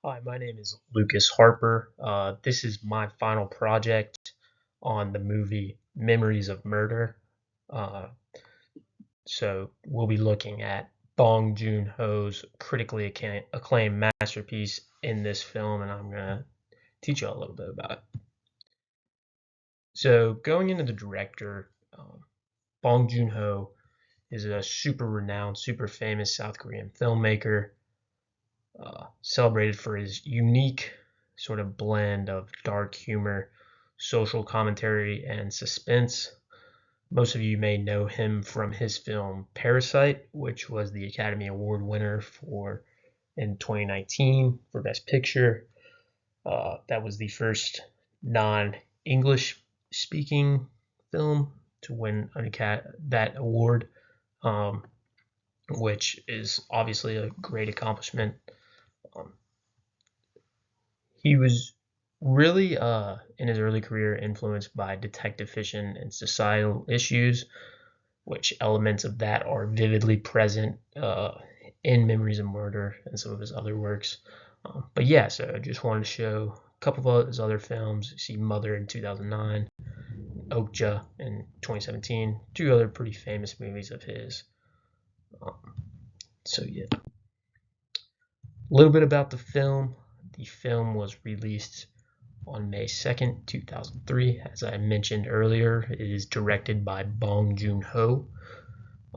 Hi, my name is Lucas Harper. This is my final project on the movie Memories of Murder. Uh, so we'll be looking at Bong Joon-ho's critically acclaimed masterpiece in this film, and I'm gonna teach you a little bit about it. So going into the director, Bong Joon-ho is a super renowned, super famous South Korean filmmaker, celebrated for his unique sort of blend of dark humor, social commentary, and suspense. Most of you may know him from his film Parasite, which was the Academy Award winner for in 2019 for Best Picture. That was the first non-English speaking film to win that award, um, which is obviously a great accomplishment. Um, He was really, in his early career, influenced by detective fiction and societal issues, which elements of that are vividly present in Memories of Murder and some of his other works. But yeah, so I just wanted to show a couple of his other films. You see Mother in 2009, Okja in 2017, two other pretty famous movies of his. Um, so yeah, a little bit about the film. The film was released on May 2nd, 2003. As I mentioned earlier, it is directed by Bong Joon-ho.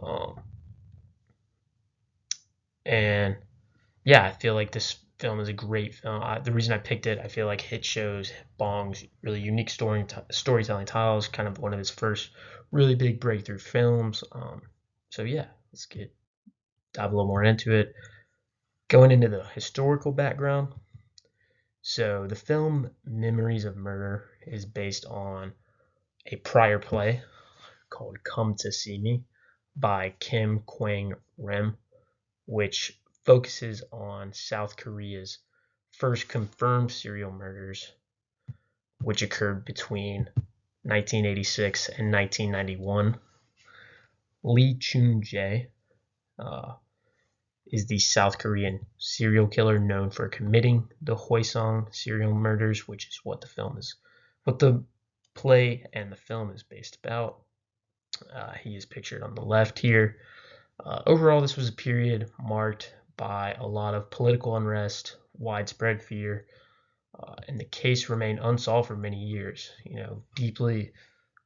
Um, and yeah, I feel like this film is a great film. The reason I picked it, I feel like it shows Bong's really unique storytelling style. Is kind of one of his first really big breakthrough films. So yeah, let's dive a little more into it. Going into the historical background. So the film Memories of Murder is based on a prior play called Come to See Me by Kim Kwang Rem, which focuses on South Korea's first confirmed serial murders, which occurred between 1986 and 1991. Lee Chun-jae uh, is the South Korean serial killer known for committing the Hwaesong serial murders, which is what the play and the film is based about. He is pictured on the left here. Overall, this was a period marked by a lot of political unrest, widespread fear, and the case remained unsolved for many years, deeply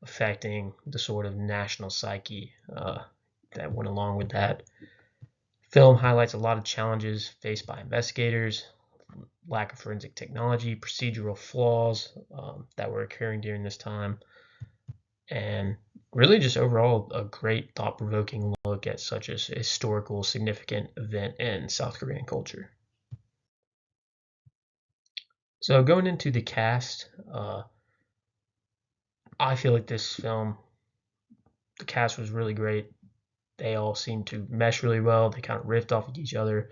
affecting the sort of national psyche that went along with that. Film highlights a lot of challenges faced by investigators, lack of forensic technology, procedural flaws that were occurring during this time, and really just overall a great thought-provoking look at such a historical significant event in South Korean culture. So going into the cast, I feel like this film, the cast was really great. They all seemed to mesh really well. They kind of riffed off of each other.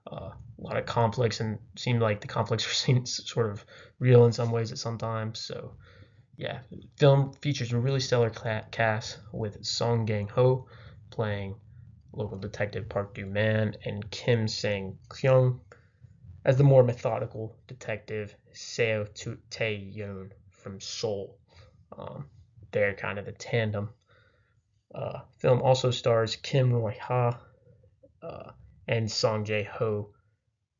A lot of conflicts, and seemed like the conflicts were sort of real in some ways at some times. So yeah, film features a really stellar cast with Song Gang-ho playing local detective Park Do-man and Kim Sang-kyung as the more methodical detective Seo Tae-yoon from Seoul. Um, they're kind of the tandem. Film also stars Kim Roy-ha uh, and Song Jae-ho,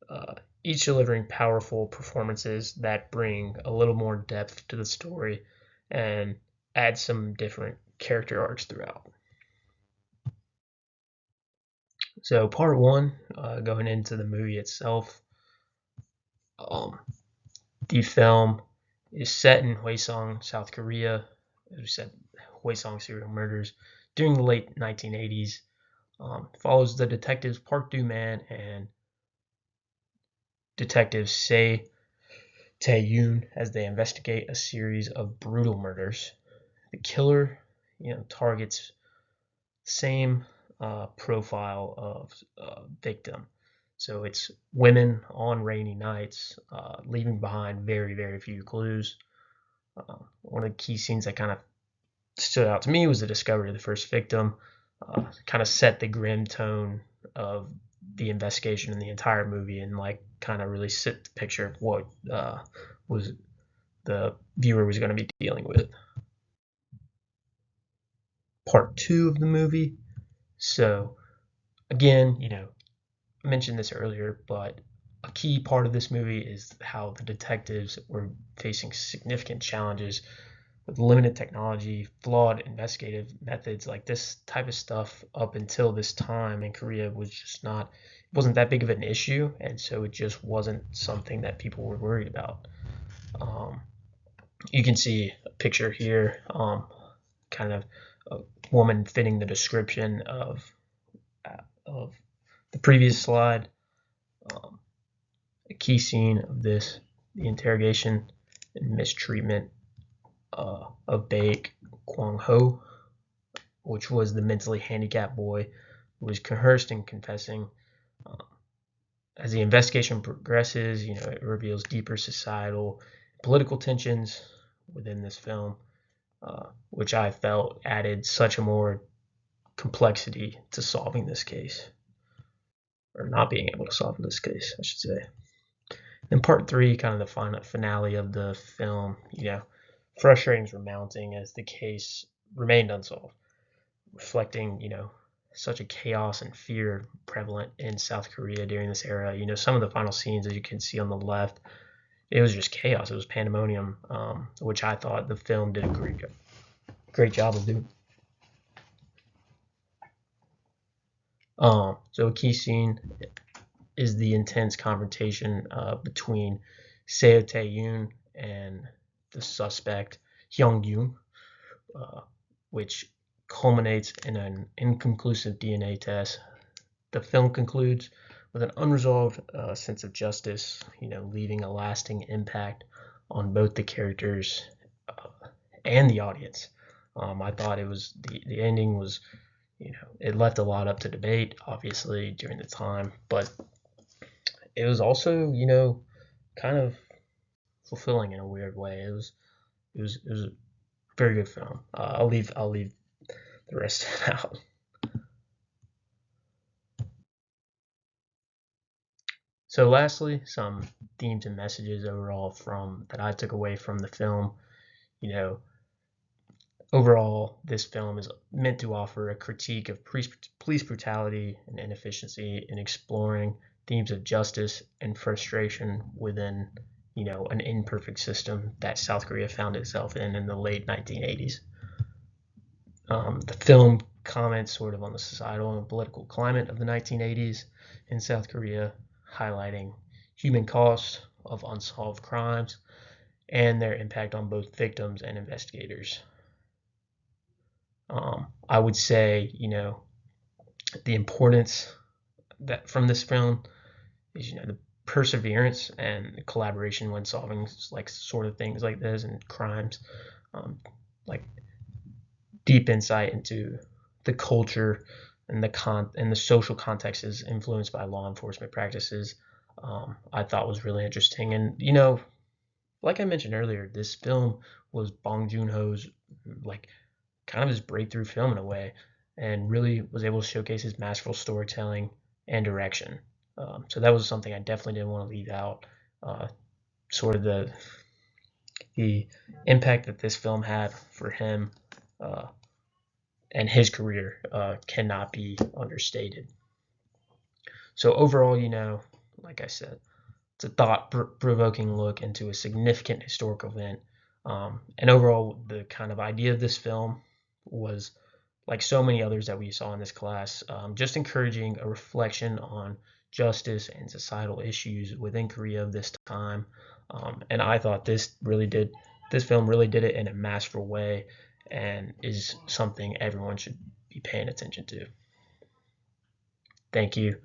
uh, each delivering powerful performances that bring a little more depth to the story and add some different character arcs throughout. So, part one, going into the movie itself, um, the film is set in Hwaesong, South Korea. As we said, Hwaesong serial murders during the late 1980s. Follows the detectives Park Do-man and detective Se Tae-yoon as they investigate a series of brutal murders. The killer, targets same profile of victim. So it's women on rainy nights, leaving behind very, very few clues. One of the key scenes that kind of stood out to me was the discovery of the first victim. Kind of set the grim tone of the investigation in the entire movie, and like kind of really set the picture of what was the viewer was going to be dealing with. Part two of the movie. So again, I mentioned this earlier, but a key part of this movie is how the detectives were facing significant challenges with limited technology, flawed investigative methods. Like this type of stuff up until this time in Korea was just not, it wasn't that big of an issue, and so it just wasn't something that people were worried about. Um, you can see a picture here, kind of a woman fitting the description of the previous slide. Um, a key scene of this, the interrogation and mistreatment of Baek Kwang Ho, which was the mentally handicapped boy who was coerced in confessing. Uh, as the investigation progresses, it reveals deeper societal and political tensions within this film, which I felt added such a more complexity to solving this case, or not being able to solve this case, I should say. In part three, kind of the final finale of the film, frustrations were mounting as the case remained unsolved, reflecting, such a chaos and fear prevalent in South Korea during this era. Some of the final scenes, as you can see on the left, it was just chaos. It was pandemonium, which I thought the film did a great job of doing. So a key scene is the intense confrontation between Seo Tae-yoon and the suspect Hyung Yoon, which culminates in an inconclusive DNA test. The film concludes with an unresolved sense of justice, leaving a lasting impact on both the characters and the audience. I thought it was the ending was, it left a lot up to debate, obviously during the time, but it was also, kind of fulfilling in a weird way. It was a very good film. I'll leave the rest out. So lastly, some themes and messages overall from that I took away from the film. You know, Overall, this film is meant to offer a critique of police brutality and inefficiency in exploring themes of justice and frustration within, an imperfect system that South Korea found itself in the late 1980s. The film comments sort of on the societal and political climate of the 1980s in South Korea, highlighting human costs of unsolved crimes and their impact on both victims and investigators. I would say, the importance that from this film is, the perseverance and collaboration when solving like sort of things like this and crimes, like deep insight into the culture and the social context is influenced by law enforcement practices. I thought was really interesting, and like I mentioned earlier, this film was Bong Joon Ho's like kind of his breakthrough film in a way, and really was able to showcase his masterful storytelling and direction. So that was something I definitely didn't want to leave out. Sort of the impact that this film had for him uh, and his career cannot be understated. So overall, like I said, it's a thought-provoking look into a significant historical event. And overall, the kind of idea of this film was, like so many others that we saw in this class, just encouraging a reflection on justice and societal issues within Korea of this time. And I thought this film really did it in a masterful way, and is something everyone should be paying attention to. Thank you.